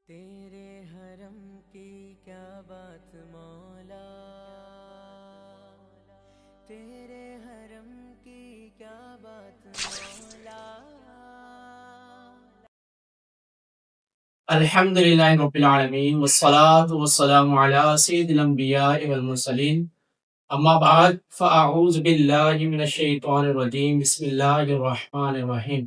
تیرے حرم کی کیا بات مولا، تیرے حرم کی کیا بات مولا۔ الحمد للہ رب العالمین والصلاة والسلام علی سید الانبیاء والمرسلین اما بعد فاعوذ باللہ من الشیطان الرجیم بسم اللہ الرحمن الرحیم۔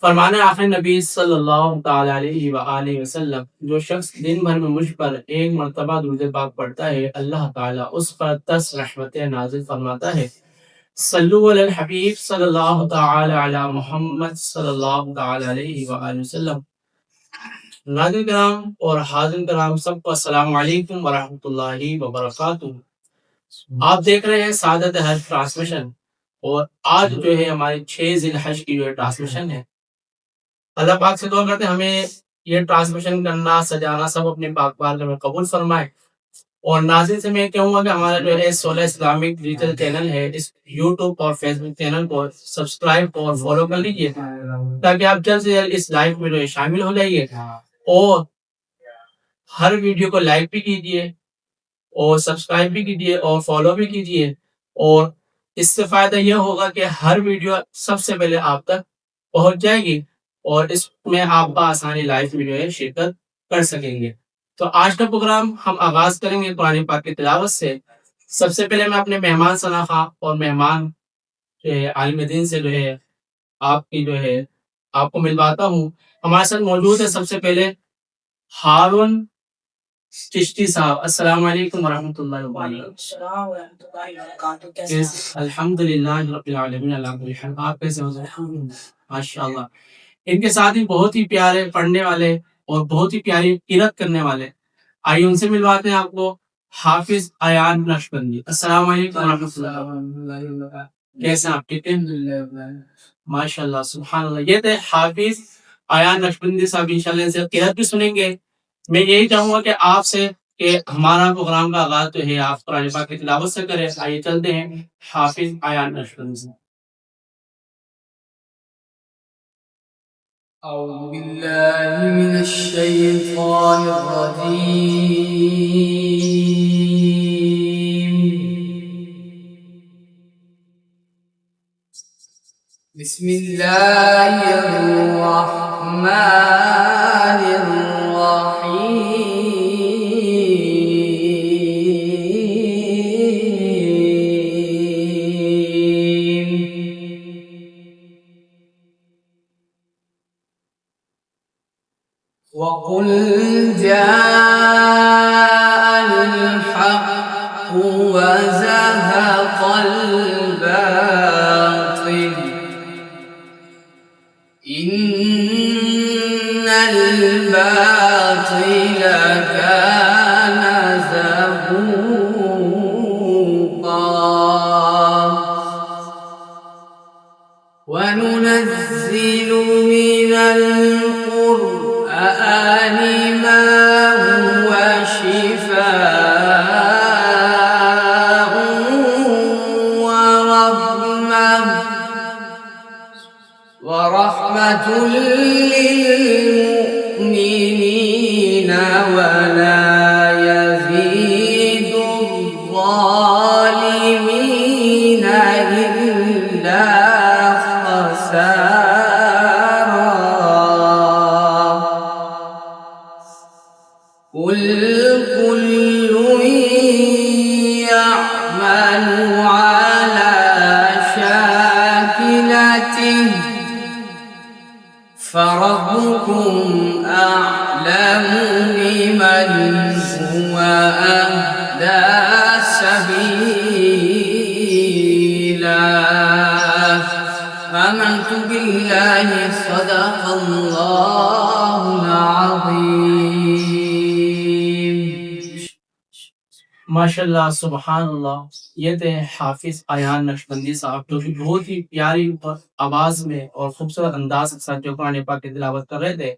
فرمان آخر نبی صلی اللہ تعالی علیہ وآلہ وسلم، جو شخص دن بھر میں مجھ پر ایک مرتبہ درود پاک پڑھتا ہے اللہ تعالیٰ اس پر 10 رحمتیں نازل فرماتا ہے۔ صلو علی الحبیب صلی اللہ تعالی علی محمد صلی اللہ تعالی علیہ وآلہ وسلم۔ ناظرین کرام اور حاضرین کرام، سب کو السلام علیکم ورحمۃ اللہ وبرکاتہ۔ آپ دیکھ رہے ہیں سعادت حج ٹرانسمیشن، اور آج جو ہے ہماری 6 ذی الحج کی جو ہے ٹرانسمیشن ہے۔ اللہ پاک سے دعا کرتے ہیں ہمیں یہ ٹرانسمیشن کرنا سجانا سب اپنے پاک بارگاہ میں قبول فرمائے۔ اور ناظرین سے میں کہوں گا کہ ہمارا جو ہے سولہ اسلامک ڈیجیٹل چینل ہے، اس یوٹیوب اور فیس بک چینل کو سبسکرائب اور فالو کر لیجیے تاکہ آپ جلد سے جلد اس لائف میں جو ہے شامل ہو جائیے، اور ہر ویڈیو کو لائک بھی کیجیے اور سبسکرائب بھی کیجیے اور فالو بھی کیجیے۔ اور اس سے فائدہ یہ ہوگا کہ ہر ویڈیو سب سے پہلے آپ تک پہنچ جائے گی اور اس میں آپ بآسانی لائف میں جو ہے شرکت کر سکیں گے۔ تو آج کا پروگرام ہم آغاز کریں گے قرآن پاک کی تلاوت سے۔ سب سے پہلے میں اپنے مہمان شناخواہ اور مہمان جو ہے عالم دین سے جو ہے آپ کو ملواتا ہوں۔ ہمارے ساتھ موجود ہے سب سے پہلے ہارون چشتی صاحب۔ السلام علیکم ورحمۃ اللہ وبرکاتہ۔ الحمد للہ رب العالمین، آپ کیسے ہو؟ ماشاء اللہ۔ ان کے ساتھ ہی بہت ہی پیارے پڑھنے والے اور بہت ہی پیاری قرات کرنے والے، آئیے ان سے ملواتے ہیں آپ کو، حافظ ایان نقشبندی۔ السلام علیکم ورحمۃ اللہ، کیسے ہیں آپ؟ ٹھیک ہے، ماشاء اللہ، سبحان اللہ۔ یہ تھے حافظ ایان نقشبندی صاحب، انشاءاللہ ان سے قرات بھی سنیں گے۔ میں یہی چاہوں گا کہ آپ سے کہ ہمارا پروگرام کا آغاز جو ہے آپ قرآن پاک کی تلاوت سے کریں۔ آئیے چلتے ہیں حافظ ایان نقشبندی سے۔ أعوذ بالله من الشيطان الرجيم، بسم الله الرحمن الرحيم. وقل جاء الحق وزهق الباطل إن الباطل كان زهوقا. وننزل من القرآن ما هو شفاء ورحمة للمؤمنين ولا يزيد الظالمين إلا خسارا. قل كل يعمل على شاكلته فربكم أعلم بمن هو أهدى سبيلا. آمنت بالله صدق الله العظيم. ماشاء اللہ، سبحان اللہ۔ یہ تھے حافظ ایان نقشبندی صاحب، جو کہ بہت ہی پیاری آواز میں اور خوبصورت انداز کے ساتھ جو قرآن پاک کی تلاوت کر رہے تھے۔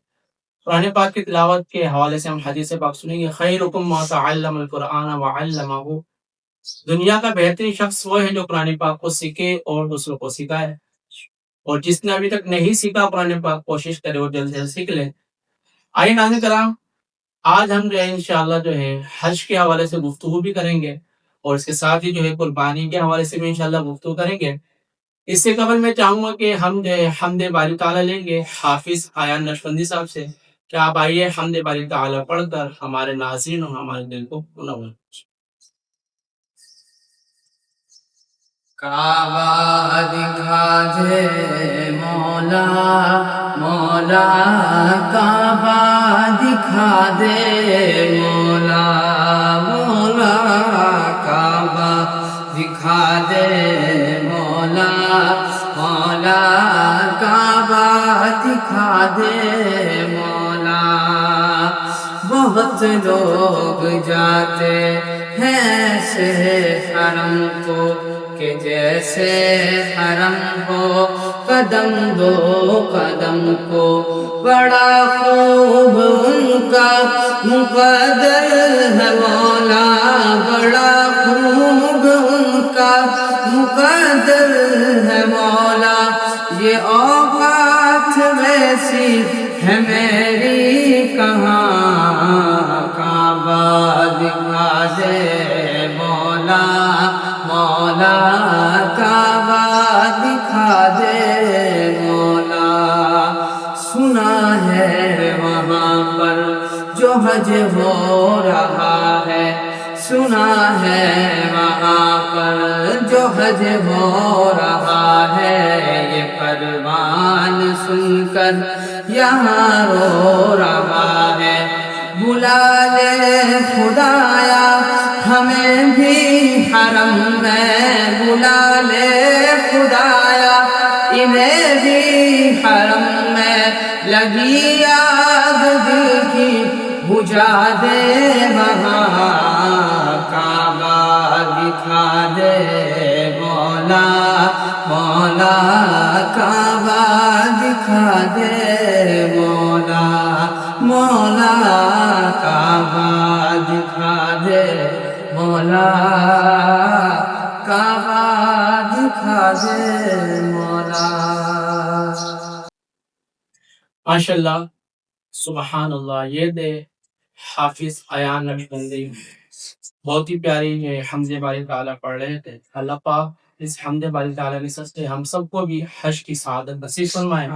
قرآن پاک کی تلاوت کے حوالے سے ہم حدیث پاک سنیں گے، خیرکم من تعلم القرآن وعلمہ۔ دنیا کا بہترین شخص وہ ہے جو قرآن پاک کو سیکھے اور دوسروں کو سکھائے، اور جس نے ابھی تک نہیں سیکھا قرآن پاک کوشش کرے اور جلد سے جلد سیکھ لے۔ آئیے ناظرین کرام، آج ہم جو ہے انشاءاللہ جو ہے حج کے حوالے سے گفتگو بھی کریں گے اور اس کے ساتھ ہی جو ہے قربانی کے حوالے سے بھی انشاءاللہ گفتگو کریں گے۔ اس سے قبل میں چاہوں گا کہ ہم جو ہے حمد باری تعالیٰ لیں گے حافظ ایان نقشبندی صاحب سے کہ آپ آئیے حمد باری تعالیٰ پڑھ کر ہمارے ناظرین اور ہمارے دل کو منور کیجیے۔ کعبہ دکھا دے مولا، مولا کعبہ دکھا دے مولا، مولا کعبہ دکھا دے مولا، مولا کعبہ دکھا دے مولا۔ بہت لوگ جاتے ہیں ایسے حرم کو کہ جیسے حرم ہو قدم دو قدم کو، بڑا خوب ان کا مقدر ہے مولا، بڑا خوب ان کا مقدر ہے مولا۔ یہ اوقات ویسی ہے میری کہاں، کعبہ دکھا دے مولا، مولا کعبہ دکھا دے مولا۔ سنا ہے وہاں پر جو حج ہو رہا ہے، سنا ہے وہاں پر جو حج ہو رہا ہے، یہ پروان سن کر یہاں رو رہا ہے۔ بلا لے خدایا ہمیں بھی حرم میں، بلا لے خدایا انہیں بھی حرم میں، لگی آگ دل کی بجھا دے وہاں، کعبہ دکھا دے مولا، مولا کعبہ دکھا دے مولا، مولا کعبہ دکھا دے مولا، کعبہ دکھا دے مولا۔ ماشاءاللہ، سبحان اللہ، یہ دے حافظ ایان نقشبندی بہت ہی پیاری ہے حمد باری تعالیٰ پڑھ رہے تھے۔ اللہ پاک اس حمد باری تعالیٰ کے سے ہم سب کو بھی حج کی سعادت نصیب فرمائے،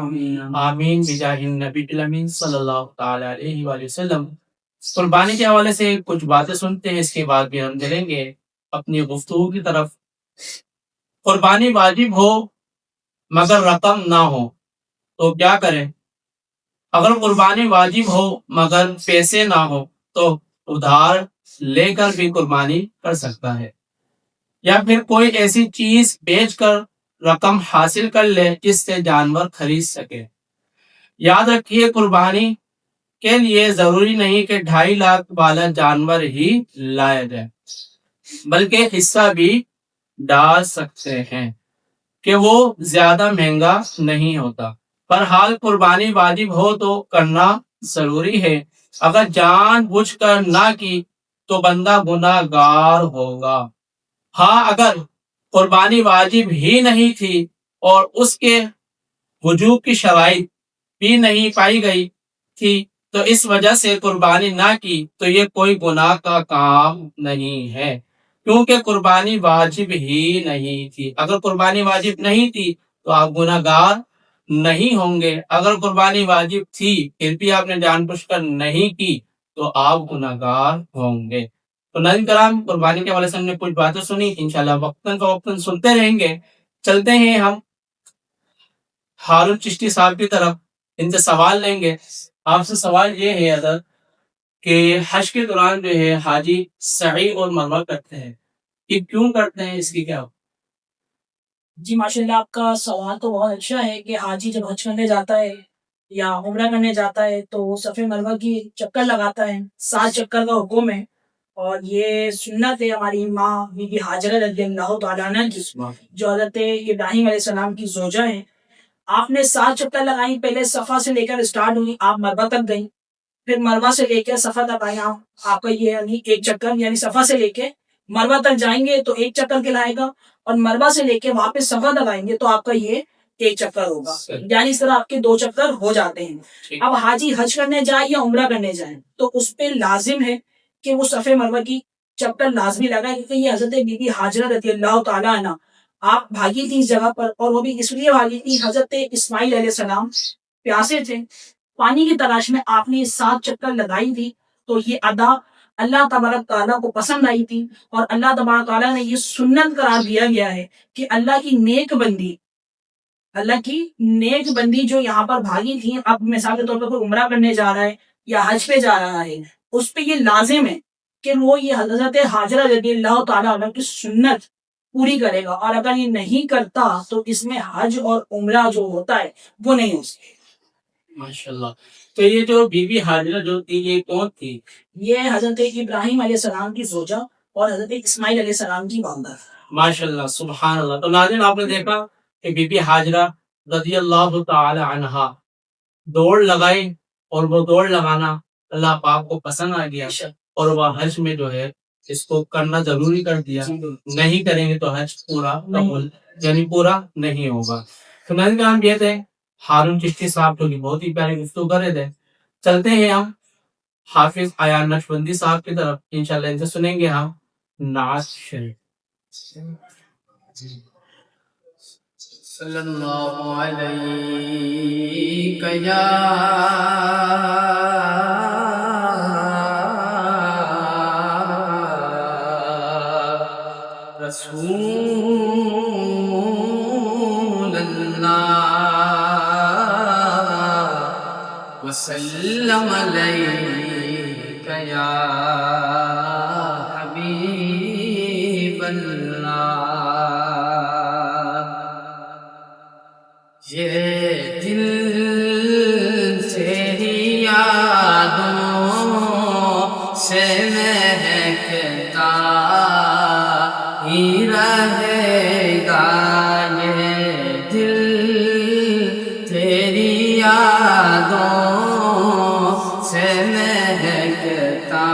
آمین بجاہ النبی الامین صلی اللہ تعالیٰ علیہ وآلہ وسلم۔ قربانی کے حوالے سے کچھ باتیں سنتے ہیں، اس کے بعد بھی ہم چلیں گے اپنی گفتگو کی طرف۔ قربانی واجب ہو مگر رقم نہ ہو تو کیا کریں؟ اگر قربانی واجب ہو مگر پیسے نہ ہو تو ادھار لے کر بھی قربانی کر سکتا ہے، یا پھر کوئی ایسی چیز بیچ کر رقم حاصل کر لے جس سے جانور خرید سکے۔ یاد رکھیے قربانی کے لیے ضروری نہیں کہ 2.5 لاکھ والا جانور ہی لایا جائے، بلکہ حصہ بھی ڈال سکتے ہیں کہ وہ زیادہ مہنگا نہیں ہوتا۔ پر حال قربانی واجب ہو تو کرنا ضروری ہے، اگر جان بوجھ کر نہ کی تو بندہ گناہ گار ہوگا۔ ہاں اگر قربانی واجب ہی نہیں تھی اور اس کے وجوب کی شرائط بھی نہیں پائی گئی تھی تو اس وجہ سے قربانی نہ کی تو یہ کوئی گناہ کا کام نہیں ہے، کیونکہ قربانی واجب ہی نہیں تھی۔ اگر قربانی واجب نہیں تھی تو آپ گناہ گار نہیں ہوں گے، اگر قربانی واجب تھی پھر بھی آپ نے جان بوجھ کر نہیں کی تو آپ گناہ گار ہوں گے۔ تو ناظرین کرام، قربانی کے حوالے سے ہم نے کچھ باتیں سنی، انشاءاللہ وقتاً فوقتاً سنتے رہیں گے۔ چلتے ہیں ہم ہارون چشتی صاحب کی طرف، ان سے سوال لیں گے۔ آپ سے سوال یہ ہے حضرت کہ حج کے دوران جو ہے حاجی سعی اور مروہ کرتے ہیں، یہ کیوں کرتے ہیں، اس کی کیا؟ جی ماشاءاللہ، آپ کا سوال تو بہت اچھا ہے کہ حاجی جب حج کرنے جاتا ہے یا عمرہ کرنے جاتا ہے تو وہ صفا مروہ کی چکر لگاتا ہے۔ 7 چکر کا حکم ہے اور یہ سنت ہے ہماری ماں بی بی ہاجرہ رضی اللہ تعالیٰ عنہ کی، جو حضرت ابراہیم علیہ السلام کی زوجہ ہیں۔ آپ نے 7 چکر لگائیں، پہلے صفا سے لے کر اسٹارٹ ہوئی، آپ مروہ تک گئیں، پھر مروہ سے لے کے صفا تک آئیں۔ آپ کا یہ یعنی 1 چکر، یعنی صفا سے لے کے مروہ تک جائیں گے تو 1 چکر کہلائے گا، اور مروہ سے لے کے واپس صفا تک آئیں گے تو آپ کا یہ ایک چکر ہوگا، یعنی اس طرح آپ کے 2 چکر ہو جاتے ہیں۔ اب حاجی حج کرنے جائے یا عمرہ کرنے جائے تو اس پہ لازم ہے کہ وہ صفے مروہ کی چکر لازمی لگائے، کیونکہ یہ حضرت بی بی ہاجرہ رضی اللہ تعالیٰ عنہ آپ بھاگی تھی اس جگہ پر، اور وہ بھی اس لیے بھاگی تھی، حضرت اسماعیل علیہ السلام پیاسے تھے، پانی کی تلاش میں آپ نے 7 چکر لگائی تھی، تو یہ ادا اللہ تبارک تعالیٰ کو پسند آئی تھی، اور اللہ تبارک تعالیٰ نے یہ سنت قرار دیا گیا ہے کہ اللہ کی نیک بندی جو یہاں پر بھاگی تھی، اب مثال کے طور پر کوئی عمرہ کرنے جا رہا ہے یا حج پہ جا رہا ہے، اس پہ یہ لازم ہے کہ وہ یہ حضرت ہاجرہ رضی اللہ تعالیٰ عنہ کی سنت پوری کرے گا، اور اگر یہ نہیں کرتا تو اس میں حج اور عمرہ جو ہوتا ہے وہ نہیں ہو سکے۔ ماشاءاللہ۔ تو یہ جو بی بی ہاجرہ جو تھی یہ کون تھی؟ یہ حضرت ابراہیم علیہ السلام کی زوجہ اور حضرت اسماعیل علیہ السلام کی والدہ۔ ماشاءاللہ، سبحان اللہ۔ تو ناظرین آپ نے دیکھا کہ بی بی ہاجرہ رضی اللہ تعالی عنہا دوڑ لگائی، اور وہ دوڑ لگانا اللہ پاک کو پسند آ گیا، اور وہ حج میں جو ہے اس کو کرنا ضروری کر دیا، نہیں کریں گے تو حج پورا قبول یعنی پورا نہیں ہوگا۔ تو ناظرین ہم یہ تھے ہارون چشتی صاحب جو کہ بہت ہی پیاری گفتگو کر رہے تھے، چلتے ہیں ہم حافظ عیان نقشبندی صاحب کی طرف، انشاءاللہ ان سے سنیں گے ہم نعت شریف۔ صلی اللہ علیہ یا رسول اللہ وسلم علیک یا حبیب اللہ۔ یہ دل تیری یادوں سے مہکتا ہی رہے گا، یہ دل تیری یادوں سے مہکتا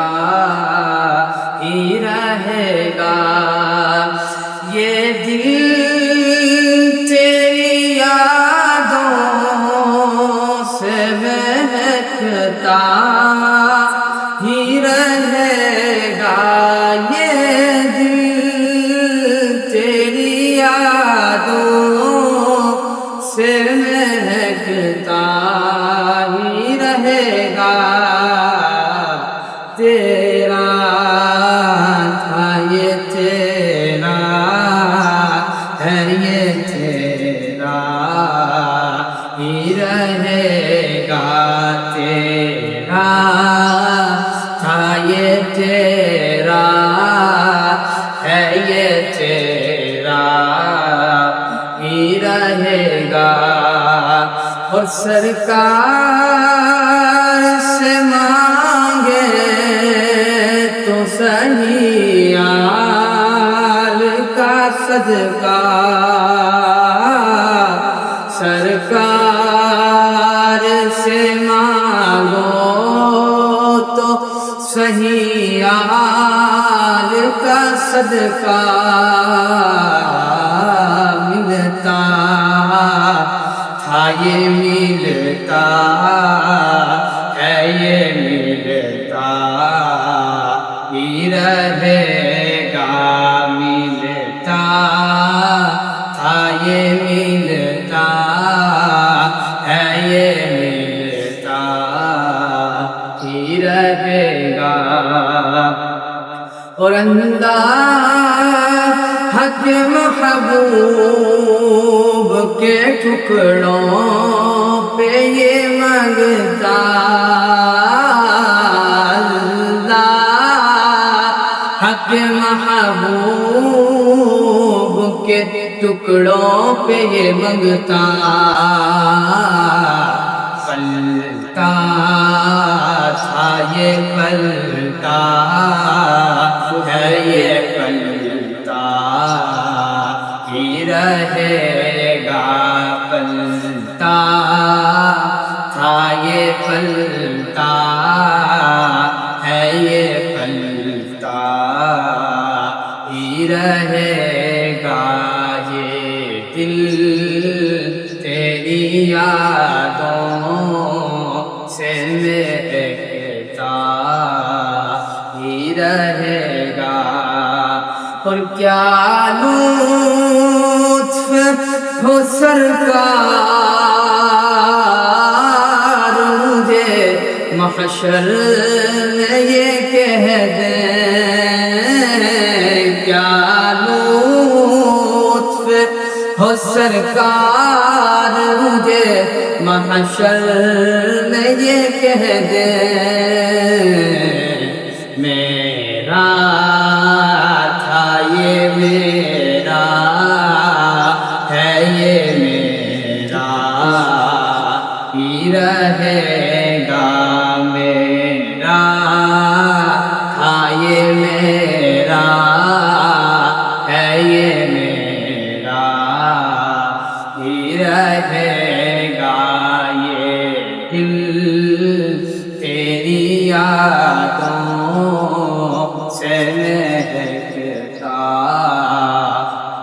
ہی رہے گا، یہ دل تیری یادوں سے مہکتا ہی رہے گا، یہ دل تیری یادوں سے مہکتا ہی رہے گا، تیرا تھا یہ تیرا ہے یہ تیرا ہی رہے گا، تیرا تھا یہ تیرا ہے یہ تیرا ہی رہے گا، اور سرکار سے مانگے تو صحیح آل کا صدقہ، سرکار سے مانگو تو صحیح آل کا صدقہ ملتا تھا، یہ ملتا ہے یہ ملتا ہی رہے گا، ملتا تھا یہ ملتا ہے یہ ملتا ہی رہے گا، اور اللہ حق محبوب کے ٹکڑوں پہ یہ مانگتا، اللہ حق محبوب کے ٹکڑوں پہ یہ مانگتا، پلتا تھا یہ پلتا ہے یہ پلتا ہی رہے گا، پلتا تھا یہ پلتا ہے یہ پلتا ہی رہے گا، یہ دل مہکتا ہی رہے گا۔ اور کیا لطف ہو سرکار مجھے محشر میں یہ کہہ دیں، کیا لطف ہو سرکار مجھے محشر میں یہ کہہ دیں، میرا تھا یہ میرا ہے یہ میرا ہی رہے گا، میرا تھا یہ میرا ہے یہ میرا ہی رہے گا، یہ دل تیری یادوں سے مہکتا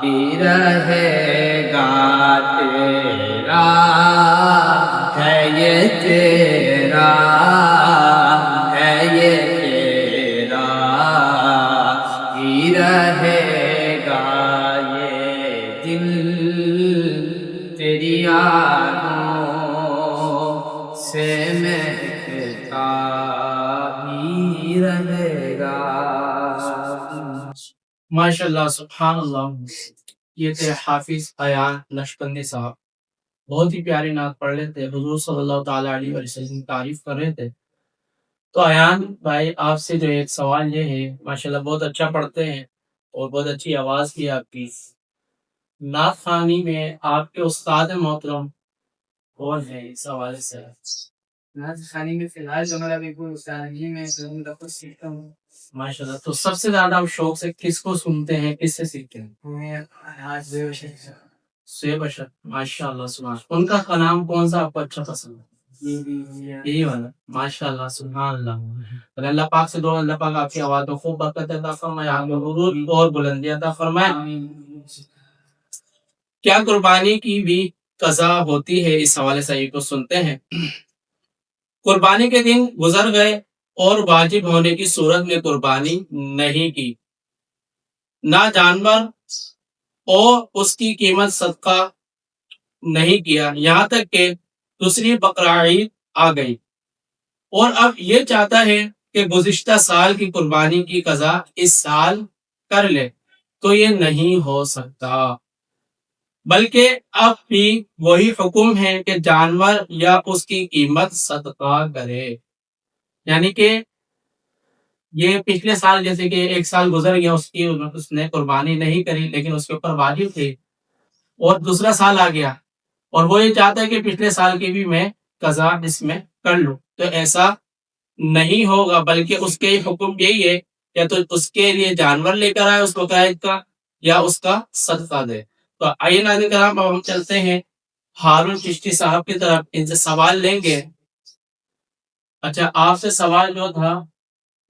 ہی رہے گا، تیرا ہے یہ تیرا ہے یہ تیرا ہی رہے گا، یہ دل تیری یادوں سے مہکتا ہی رہے گا۔ ماشاءاللہ، سبحان اللہ۔ یہ تھے حافظ ایان نقشبندی صاحب، بہت ہی پیاری نعت پڑھ رہے تھے، حضور صلی اللہ تعالیٰ علیہ وسلم کی تعریف کر رہے تھے۔ تو ایان بھائی، آپ سے جو ایک سوال یہ ہے، ماشاءاللہ بہت اچھا پڑھتے ہیں اور بہت اچھی آواز بھی ہے آپ کی، نعت خوانی میں آپ کے استاد محترم کون ہے اس حوالے سے؟ نعت خوانی میں فی الحال جو میرا بھی کوئی استاد نہیں، میں خود سیکھتا ہوں۔ ماشاءاللہ، تو سب سے زیادہ آپ شوق سے کس کو سنتے ہیں، کس سے سیکھتے ہیں؟ میں آج زیب شیخ سیب اشر، ماشاءاللہ سبحان اللہ۔ ان کا کلام کون سا آپ کو اچھا پسند ہے؟ یہی والا، ماشاءاللہ سبحان اللہ۔ اور اللہ پاک سے دعا، اللہ پاک آپ کی آواز کو خوب برکت عطا فرمائے، آپ کو غرور اور بلندی عطا فرمائے۔ کیا قربانی کی بھی قضا ہوتی ہے؟ اس حوالے سے یہ کو سنتے ہیں۔ قربانی کے دن گزر گئے اور واجب ہونے کی صورت میں قربانی نہیں کی، نہ جانور اور اس کی قیمت صدقہ نہیں کیا، یہاں تک کہ دوسری بقرعید آ گئی اور اب یہ چاہتا ہے کہ گزشتہ سال کی قربانی کی قضا اس سال کر لے، تو یہ نہیں ہو سکتا، بلکہ اب بھی وہی حکم ہے کہ جانور یا اس کی قیمت صدقہ کرے۔ یعنی کہ یہ پچھلے سال، جیسے کہ ایک سال گزر گیا، اس نے قربانی نہیں کری لیکن اس کے اوپر واجب تھی، اور دوسرا سال آ گیا اور وہ یہ چاہتا ہے کہ پچھلے سال کی بھی میں قضا اس میں کر لوں، تو ایسا نہیں ہوگا، بلکہ اس کے حکم یہی ہے یا تو اس کے لیے جانور لے کر آئے اس بقرعید کا، یا اس کا صدقہ دے۔ تو آئیے ناظرین کرام، اب ہم چلتے ہیں ہارون چشتی صاحب کی طرف، ان سے سوال لیں گے۔ اچھا، آپ سے سوال جو تھا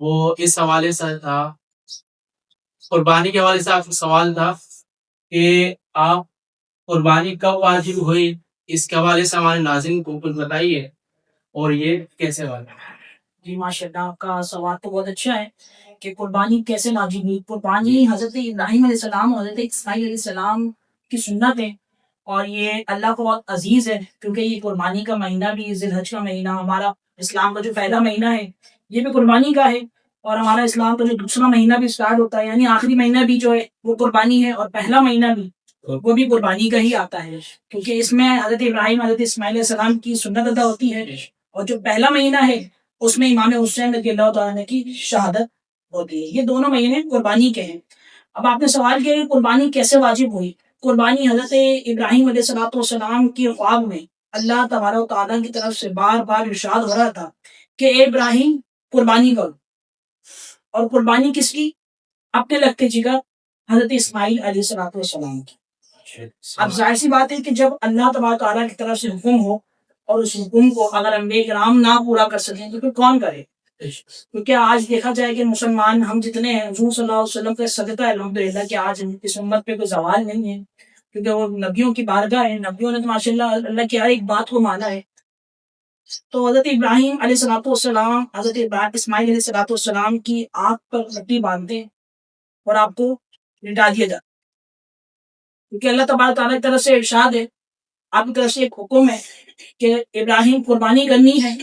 وہ اس حوالے سے تھا، قربانی کے حوالے سے آپ کا سوال تھا کہ آپ قربانی کب واجب ہوئی، اس کے حوالے سے ہمارے ناظرین کو کچھ بتائیے، اور یہ کیسے واجب؟ جی ماشاءاللہ، آپ کا سوال تو بہت اچھا ہے کہ قربانی کیسے واجب ہوئی۔ قربانی حضرت ابراہیم علیہ السلام اور حضرت اسماعیل علیہ السلام کی سنت ہے، اور یہ اللہ کو بہت عزیز ہے، کیونکہ یہ قربانی کا مہینہ بھی، ذی الحج کا مہینہ، ہمارا اسلام کا جو پہلا مہینہ ہے یہ بھی قربانی کا ہے، اور ہمارا اسلام کا جو دوسرا مہینہ بھی اسٹارٹ ہوتا ہے، یعنی آخری مہینہ بھی جو ہے وہ قربانی ہے، اور پہلا مہینہ بھی وہ بھی قربانی کا ہی آتا ہے، کیونکہ اس میں حضرت ابراہیم حضرت اسماعیل علیہ السلام کی سنت ادا ہوتی ہے، اور جو پہلا مہینہ ہے اس میں امام حسین رضی اللہ تعالیٰ کی شہادت ہوتی ہے۔ یہ دونوں مہینے قربانی کے ہیں۔ اب آپ نے سوال کیا کہ قربانی کیسے واجب ہوئی۔ قربانی حضرت ابراہیم علیہ السلام کی خواب میں اللہ تبارک و تعالیٰ کی طرف سے بار بار ارشاد ہو رہا تھا کہ اے ابراہیم قربانی کرو، اور قربانی کس کی؟ اپنے لگتے جگر حضرت اسماعیل علیہ السلام کی۔ اب ظاہر سی بات ہے کہ جب اللہ تبارک و تعالیٰ کی طرف سے حکم ہو اور اس حکم کو اگر انبیاء کرام نہ پورا کر سکیں تو پھر کون کرے؟ کیونکہ آج دیکھا جائے کہ مسلمان ہم جتنے ہیں، حضور صلی اللہ علیہ وسلم کا صدقہ ہے الحمدللہ کہ آج اس امت پہ کوئی زوال نہیں ہے، کیونکہ وہ نبیوں کی بارگاہ ہے، نبیوں نے تو ماشاءاللہ اللہ کی ہر ایک بات کو مانا ہے۔ تو حضرت ابراہیم علیہ السلام حضرت اسماعیل علیہ السلام کی آنکھ پر پٹی باندھتے ہیں اور آپ کو لٹا دیا جاتا ہے، کیونکہ اللہ تبارک تعالیٰ کی طرف سے ارشاد ہے، آپ کی طرف سے ایک حکم ہے کہ ابراہیم قربانی کرنی ہے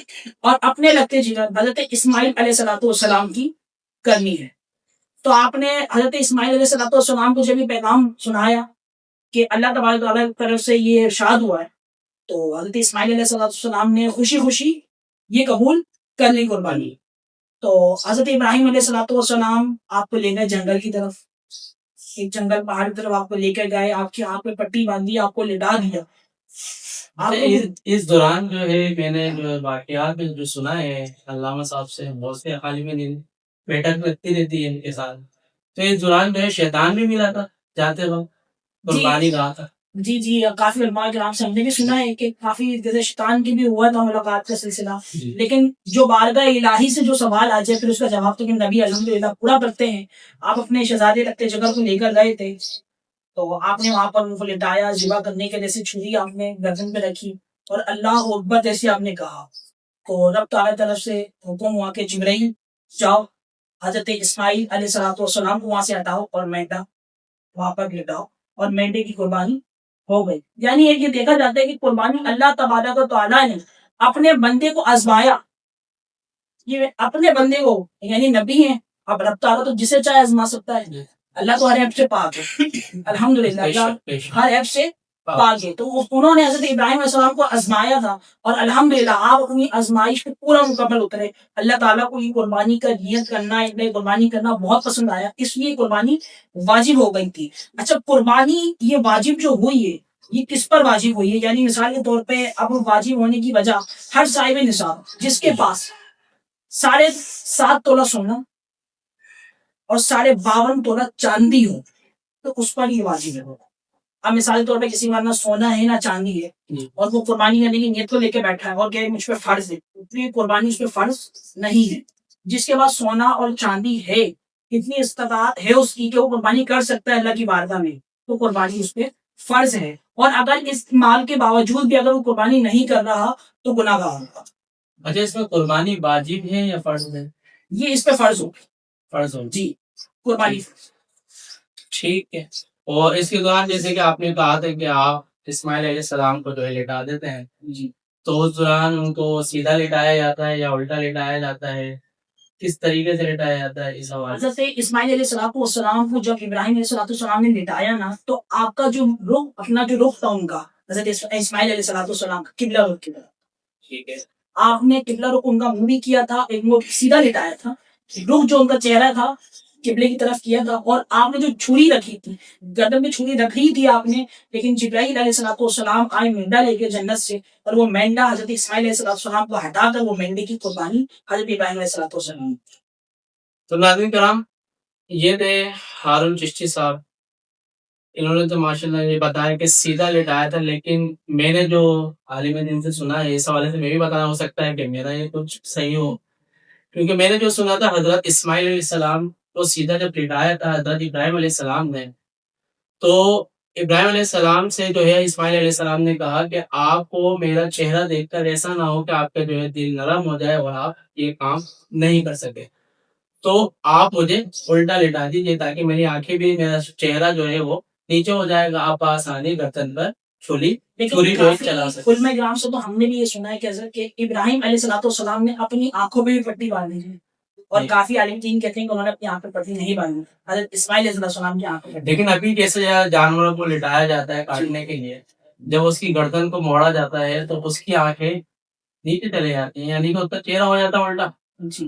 اور اپنے لگتے جگر حضرت اسماعیل علیہ السلام کی کرنی ہے۔ تو آپ نے حضرت اسماعیل علیہ السلام کو جب یہ پیغام سنایا کہ اللہ تبارک تعالیٰ کی طرف سے یہ ارشاد ہوا ہے، تو حضرت اسماعیل علیہ السلام نے خوشی خوشی یہ قبول کر لی قربانی۔ تو حضرت ابراہیم علیہ السلام آپ کو لے گئے جنگل کی طرف، ایک جنگل پہاڑ کی طرف آپ کو لے کر گئے، آپ کی آنکھ پہ پٹی باندھی، آپ کو لٹا دیا۔ اس دوران جو ہے میں نے جو واقعات میں جو سنا ہے علامہ صاحب سے، بہت سے عالم دین بیٹھک لگتی رہتی ہے ان کے ساتھ، تو اس دوران جو ہے شیطان بھی ملا تھا جاتے وقت قربانی گاہ تھا۔ جی کافی علماء کرام سے ہم نے بھی سنا ہے کہ کافی جیسے شیطان کی بھی ہوا تھا ملاقات کا سلسلہ، لیکن جو بارگاہ الہی سے جو سوال آ جائے پھر اس کا جواب تو کہ نبی الحمدللہ پورا کرتے ہیں۔ آپ اپنے شہزادے تخت جگر کو لے کر گئے تھے، تو آپ نے وہاں پر ان کو لٹایا، ذبح کرنے کے جیسے چھری آپ نے گردن پہ رکھی اور اللہ اکبر جیسے آپ نے کہا، تو رب تعالیٰ کی طرف سے حکم ہوا کہ جبرائیل جاؤ حضرت اسماعیل علیہ السلام کو وہاں سے ہٹاؤ اور مینڈا وہاں پر لٹاؤ، اور مینڈے کی قربانی ہو گئی۔ یعنی یہ دیکھا جاتا ہے کہ قربانی اللہ تبارک و تعالیٰ نے اپنے بندے کو آزمایا، یہ اپنے بندے کو، یعنی نبی ہیں، اب رب تعالیٰ تو جسے چاہے آزما سکتا ہے، اللہ تو ہر ایپ سے پاک ہے، الحمدللہ اللہ ہر ایپ سے پاک ہے۔ تو انہوں نے حضرت ابراہیم علیہ السلام کو آزمایا تھا اور الحمدللہ آپ اپنی آزمائش پہ پورا مکمل اترے۔ اللہ تعالیٰ کو یہ قربانی کا نیت کرنا، قربانی کرنا بہت پسند آیا، اس لیے قربانی واجب ہو گئی تھی۔ اچھا، قربانی یہ واجب جو ہوئی ہے یہ کس پر واجب ہوئی ہے؟ یعنی مثال کے طور پہ اب واجب ہونے کی وجہ ہر صاحب نصاب جس کے پاس 7.5 تولہ سونا اور 52.5 تولہ چاندی ہو تو اس پر یہ واجب ہے۔ اب مثال کے طور پہ کسی کا نہ سونا ہے نہ چاندی ہے اور وہ قربانی کرنے کی نیت کو لے کے بیٹھا ہے اور کہ مجھ پہ فرض ہے، تو یہ قربانی اس پہ فرض نہیں ہے۔ جس کے پاس سونا اور چاندی ہے، اتنی استطاعت ہے اس کی کہ وہ قربانی کر سکتا ہے اللہ کی بارگاہ میں، تو قربانی اس پہ فرض ہے، اور اگر اس مال کے باوجود بھی اگر وہ قربانی نہیں کر رہا تو گناہ گار ہوگا۔ اچھا، اس میں قربانی واجب ہے یا فرض ہے؟ یہ اس پہ فرض ہو، فرض ہو، جی قربانی۔ ٹھیک ہے۔ اور اس کے دوران جیسے کہ آپ نے کہا تھا کہ آپ اسماعیل علیہ السلام کو جو ہے لٹا دیتے ہیں، جی تو اس دوران ان کو سیدھا لٹایا جاتا ہے یا الٹا لٹایا جاتا ہے؟ کس طریقے سے لٹایا جاتا ہے اس حوالے سے؟ حضرت اسماعیل علیہ السلام کو جب ابراہیم علیہ السلام نے لٹایا نا، تو آپ کا جو رخ، اپنا جو رخ تھا ان کا، حضرت اسماعیل علیہ السلام کا قبلہ رخ کی طرف، ٹھیک ہے، آپ نے قبلہ رخ ان کا منہ بھی کیا تھا، ایک منہ سیدھا لٹایا تھا، رخ جو ان کا چہرہ تھا قبلے کی طرف کیا تھا، اور آپ نے جو چھری رکھی تھی، گردن میں چھری رکھی تھی آپ نے، لیکن جبرائیل علیہ السلام آئے مینڈا لے کے جنت سے، اور وہ مینڈا حضرت اسماعیل علیہ السلام کو ہٹا کر وہ مینڈے کی قربانی حضرت ابراہیم علیہ السلام۔ تو ناظرین کرام، یہ تھے ہارون چشتی صاحب، انہوں نے تو ماشاءاللہ یہ بتایا کہ سیدھا لٹایا تھا، لیکن میں نے جو عالم دین سے سنا ہے اس حوالے سے میں بھی بتانا، ہو سکتا ہے کہ میرا یہ کچھ صحیح ہو، کیونکہ میں نے جو سنا تھا حضرت اسماعیل علیہ السلام کو سیدھا جب لٹایا تھا حضرت ابراہیم علیہ السلام نے، تو ابراہیم علیہ السلام سے جو ہے اسماعیل علیہ السلام نے کہا کہ آپ کو میرا چہرہ دیکھ کر ایسا نہ ہو کہ آپ کا جو ہے دل نرم ہو جائے اور آپ یہ کام نہیں کر سکے، تو آپ مجھے الٹا لٹا دیجیے تاکہ میری آنکھیں بھی، میرا چہرہ جو ہے وہ نیچے ہو جائے گا، آپ آسانی گردن پر چھری جو ہے چلا سکتے۔ علماء کرام سے تو ہم نے بھی یہ سنا ہے کہ حضرت کہ ابراہیم علیہ السلام نے اپنی آنکھوں پہ بھی پٹی باندھی ہے، اور کافی عالم دین کہتے ہیں کہ انہوں نے اپنی آنکھ پہ پٹی نہیں باندھی، حضرت اسماعیل علیہ السلام کی آنکھوں پہ۔ لیکن ابھی جیسے جانوروں کو لٹایا جاتا ہے کاٹنے کے لیے، جب اس کی گردن کو موڑا جاتا ہے تو اس کی آنکھیں نیچے چلے جاتی ہیں، یعنی کہ اس کا چہرہ ہو جاتا ہے الٹا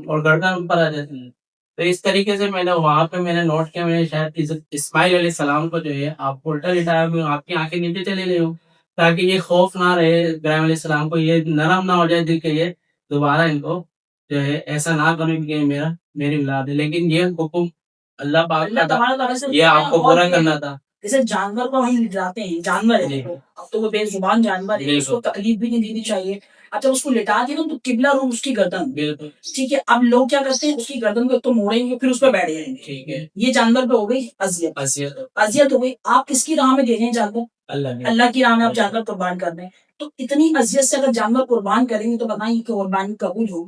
اور گردن اوپر آ جاتی ہے۔ تو اس طریقے سے میں نے وہاں پہ میں نے نوٹ کیا، میں نے شاید اسماعیل علیہ السلام کو جو ہے آپ کو الٹا لٹایا ہوئے، آپ کی آنکھیں نیچے چلے گئی ہوں، تاکہ یہ خوف نہ رہے ابراہیم علیہ السلام کو، یہ نرم نہ ہو جائے دل کے، یہ دوبارہ ان کو جو ہے ایسا نہ کریں کہ میری اولاد ہے، لیکن یہ حکم اللہ پاک کا تھا، یہ آپ کو پورا کرنا تھا۔ جیسے جانور کو ہم لٹاتے ہیں، جانور ہے اب تو وہ بے زبان جانور ہے، اس کو تکلیف بھی نہیں دینی چاہیے، اچھا اس کو لٹا دیا تو قبلہ رو اس کی گردن، ٹھیک ہے، اب لوگ کیا کرتے ہیں، اس کی گردن کو تو موڑیں گے پھر اس پہ بیٹھ جائیں گے، ٹھیک ہے، یہ جانور پہ ہو گئی اذیت ہو گئی۔ آپ کس کی راہ میں دے رہے ہیں جانور؟ اللہ کی راہ میں آپ جانور قربان کر رہے ہیں۔ تو اتنی اذیت سے اگر جانور قربان کریں گے تو بتائیں کہ قربانی قبول ہو؟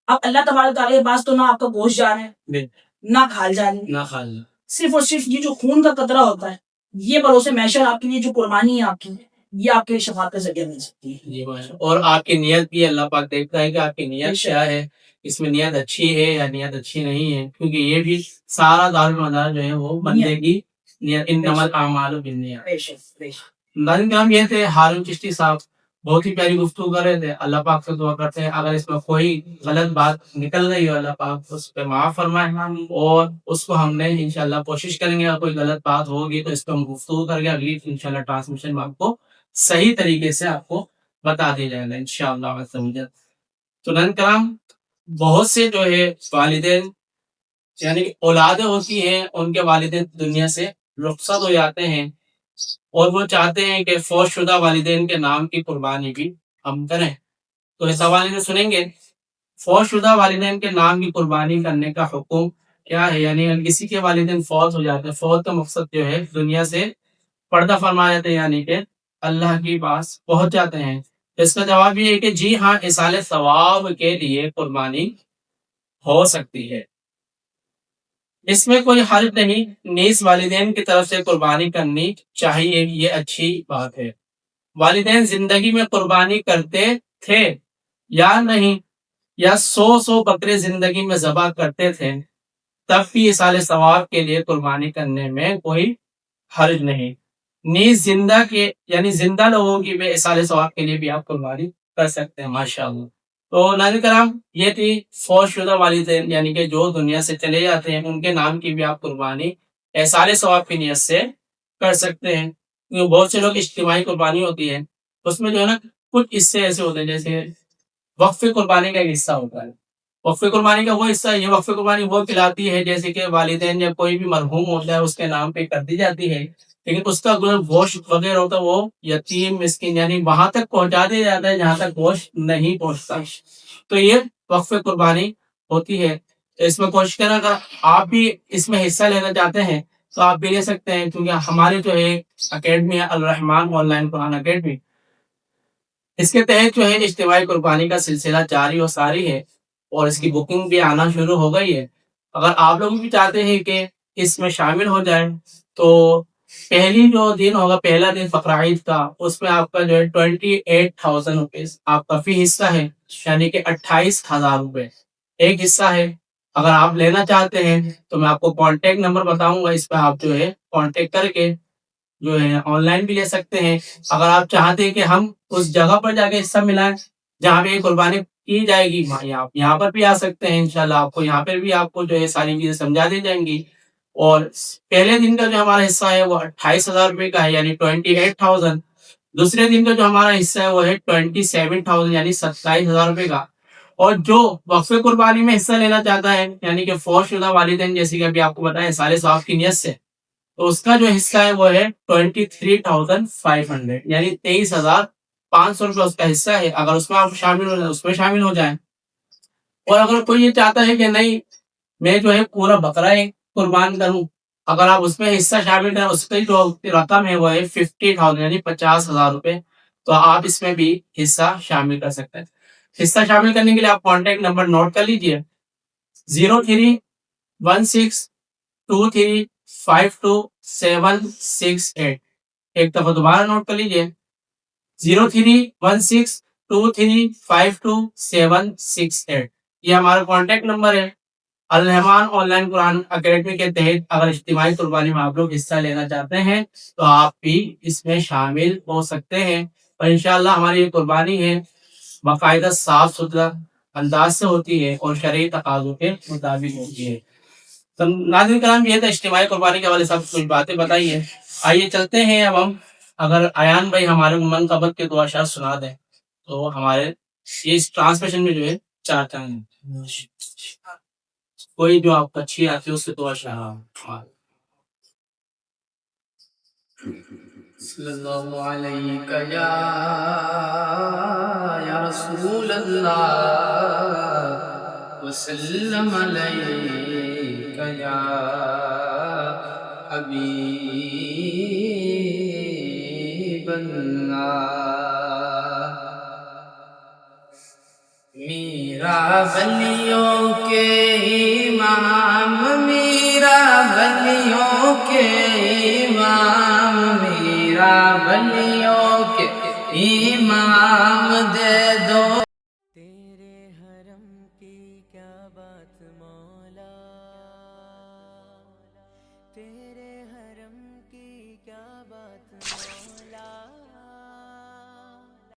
اب اللہ تبارک تعالیٰ کے پاس تو نہ آپ کا گوشت جا رہا ہے نہ کھال جا رہی ہے، صرف اور صرف یہ جو خون کا قطرہ ہوتا ہے یہ بروسے محشر آپ کے لیے جو قربانی ہے آپ کی یہ آپ کے شفاعت کا ذریعہ مل سکتی ہے۔ اور آپ کی نیت بھی اللہ پاک دیکھتا ہے کہ آپ کی نیت کیا ہے، اس میں نیت اچھی ہے یا نیت اچھی نہیں ہے، کیونکہ یہ بھی سارا دار مدار جو ہے وہ بندے کی نیت، انما الاعمال بالنیات۔ ناظرین کرام، یہ تھے ہارون چشتی صاحب، بہت ہی پیاری گفتگو کر رہے تھے۔ اللہ پاک سے دعا کرتے ہیں اگر اس میں کوئی غلط بات نکل گئی ہو اللہ پاک اس پہ معاف فرمائے، اور اس کو ہم نے انشاءاللہ کوشش کریں گے اگر کوئی غلط بات ہوگی تو اس پہ ہم گفتگو کر کے اگلی انشاءاللہ ٹرانسمیشن میں آپ کو صحیح طریقے سے آپ کو بتا دیا جائے گا انشاءاللہ۔ تو ناظرین کرام، بہت سے جو ہے والدین یعنی اولادیں ہوتی ہیں، ان کے والدین دنیا سے رخصت ہو جاتے ہیں اور وہ چاہتے ہیں کہ فوت شدہ والدین کے نام کی قربانی بھی ہم کریں۔ تو اس حوالے سے سنیں گے فوت شدہ والدین کے نام کی قربانی کرنے کا حکم کیا ہے، یعنی اگر کسی کے والدین فوت ہو جاتے ہیں، فوت کا مقصد جو ہے دنیا سے پردہ فرما جاتے ہیں، یعنی کہ اللہ کے پاس پہنچ جاتے ہیں، اس کا جواب یہ ہے کہ جی ہاں، ایصال ثواب کے لیے قربانی ہو سکتی ہے، اس میں کوئی حرج نہیں، نیز والدین کی طرف سے قربانی کرنی چاہیے، یہ اچھی بات ہے۔ والدین زندگی میں قربانی کرتے تھے یا نہیں، یا 100 بکرے زندگی میں ذبح کرتے تھے، تب بھی ایصال ثواب کے لیے قربانی کرنے میں کوئی حرج نہیں، نیز زندہ کے یعنی زندہ لوگوں کی بھی ایصال ثواب کے لیے بھی آپ قربانی کر سکتے ہیں، ماشاءاللہ۔ تو ناظرین کرام، یہ تھی فوت شدہ والدین یعنی کہ جو دنیا سے چلے جاتے ہیں، ان کے نام کی بھی آپ قربانی ایصال ثواب کی نیت سے کر سکتے ہیں، کیونکہ بہت سے لوگ اجتماعی قربانی ہوتی ہے اس میں جو ہے نا کچھ حصے ایسے ہوتے ہیں، جیسے وقف قربانی کا ایک حصہ ہوتا ہے، وقف قربانی کا وہ حصہ ہے، یہ وقف قربانی وہ کھلاتی ہے جیسے کہ والدین یا کوئی بھی مرحوم ہوتا ہے اس کے نام پہ کر دی جاتی ہے، لیکن اس کا گوشت وغیرہ ہوتا ہے وہ یتیم مسکین یعنی وہاں تک پہنچا دیا جاتا ہے جہاں تک گوشت نہیں پہنچتا، تو یہ وقف قربانی ہوتی ہے۔ اس میں کوشش کریں اگر آپ بھی اس میں حصہ لینا چاہتے ہیں تو آپ بھی لے سکتے ہیں، کیونکہ ہماری جو ہے اکیڈمی ہے الرحمان آن لائن قرآن اکیڈمی، اس کے تحت جو ہے اجتماعی قربانی کا سلسلہ جاری و ساری ہے اور اس کی بکنگ بھی آنا شروع ہو گئی ہے۔ اگر آپ لوگ بھی چاہتے ہیں کہ اس میں شامل ہو جائیں تو پہلی جو دن ہوگا، پہلا دن فقر عید کا، اس میں آپ کا جو ہے 28,000 روپیز آپ کا فی حصہ ہے، یعنی کہ 28,000 روپے ایک حصہ ہے۔ اگر آپ لینا چاہتے ہیں تو میں آپ کو کانٹیکٹ نمبر بتاؤں گا، اس پہ آپ جو ہے کانٹیکٹ کر کے جو ہے آن لائن بھی لے سکتے ہیں۔ اگر آپ چاہتے ہیں کہ ہم اس جگہ پر جا کے حصہ ملائیں جہاں پہ یہ قربانی کی جائے گی، آپ یہاں پر بھی آ سکتے ہیں، انشاءاللہ آپ کو یہاں پر بھی آپ کو جو ہے ساری چیزیں سمجھا دی جائیں گی۔ اور پہلے دن کا جو ہمارا حصہ ہے وہ 28,000 روپے کا ہے، یعنی 28,000۔ دوسرے دن کا جو ہمارا حصہ ہے وہ ہے 27,000 یعنی 27,000 روپے کا۔ اور جو وقف قربانی میں حصہ لینا چاہتا ہے یعنی کہ فوت شدہ والدین، جیسے کہ ابھی آپ کو بتایا سارے صاحب کی نیت سے، تو اس کا جو حصہ ہے وہ ہے 23,500 یعنی 23,500 روپے اس کا حصہ ہے۔ اگر اس میں آپ شامل ہو جائیں اس میں شامل ہو جائیں، اور اگر کوئی یہ چاہتا ہے کہ نہیں میں جو ہے پورا بکرا قربان کروں، اگر آپ اس میں حصہ شامل کریں، اس کی جو رقم ہے وہ ہے 50,000 یعنی 50,000 روپے، تو آپ اس میں بھی حصہ شامل کر سکتے ہیں۔ حصہ شامل کرنے کے لیے آپ کانٹیکٹ نمبر نوٹ کر لیجئے 031623526768۔ ایک دفعہ دوبارہ نوٹ کر لیجئے 031623526768، یہ ہمارا کانٹیکٹ نمبر ہے۔ الرحمان آن لائن قرآن اکیڈمی کے تحت اگر اجتماعی قربانی میں آپ لوگ حصہ لینا چاہتے ہیں تو آپ بھی اس میں شامل ہو سکتے ہیں، اور انشاءاللہ ہماری یہ قربانی ہے باقاعدہ صاف ستھرا انداز سے ہوتی ہے اور شرعی تقاضوں کے مطابق ہوتی ہے۔ تو ناظرین کرام، یہ تھا اجتماعی قربانی کے حوالے سے کچھ باتیں بتائی ہیں۔ آئیے چلتے ہیں اب ہم، اگر ایان بھائی ہمارے من قبل کے دعا شاد سنا دیں تو ہمارے اس ٹرانسمیشن میں جو ہے 4 چاند کوئی جو آپ کو اچھی آتی ہے اس سے دعا شاد۔ صلی اللہ علیہ یا رسول اللہ وسلم علیک یا حبیب اللہ۔ میرا ولیوں کے امام، میرا ولیوں کے امام، میرا ولیوں کے امام دے دو۔ تیرے حرم کی کیا بات مولا، تیرے حرم کی کیا بات مولا،